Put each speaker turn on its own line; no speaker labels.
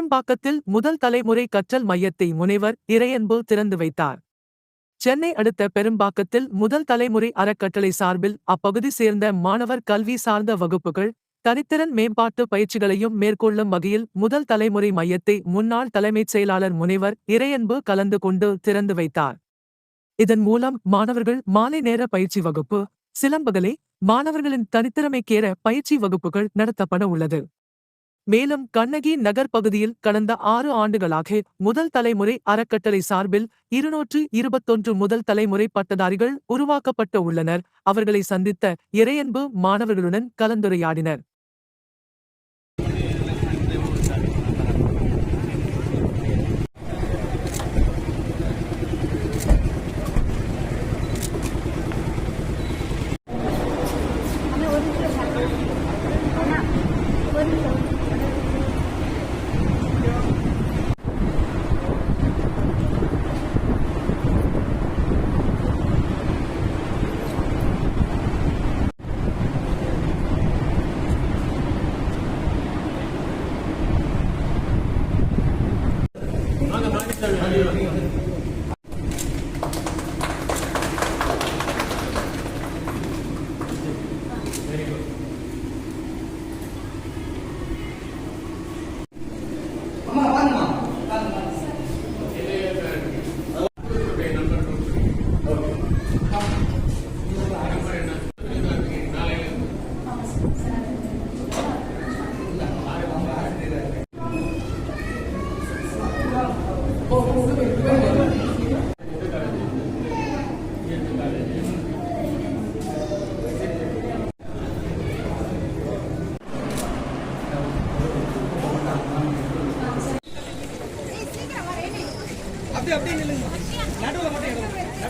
பெரும்பாக்கத்தில் முதல் தலைமுறை கற்றல் மையத்தை முனைவர் இறையன்பு திறந்து வைத்தார். சென்னை அடுத்த பெரும்பாக்கத்தில் முதல் தலைமுறை அறக்கட்டளை சார்பில் அப்பகுதி சேர்ந்த மாணவர் கல்வி சார்ந்த வகுப்புகள், தனித்திறன் மேம்பாட்டு பயிற்சிகளையும் மேற்கொள்ளும் வகையில் முதல் தலைமுறை மையத்தை முன்னாள் தலைமைச் செயலாளர் முனைவர் இறையன்பு கலந்து கொண்டு திறந்து வைத்தார். இதன் மூலம் மாணவர்கள் மாலை நேர பயிற்சி வகுப்பு, சிலம்பகலை, மாணவர்களின் தனித்திறமைக்கேற பயிற்சி வகுப்புகள் நடத்தப்பட உள்ளது. மேலும் கண்ணகி நகர் பகுதியில் கடந்த 6 ஆண்டுகளாக முதல் தலைமுறை அறக்கட்டளை சார்பில் 221 முதல் தலைமுறை பட்டதாரிகள் உருவாக்கப்பட்டு உள்ளனர். அவர்களை சந்தித்த இறையன்பு மாணவர்களுடன் கலந்துரையாடினர்.
அப்படியே நில்லுங்க. நடுவுல மட்டும்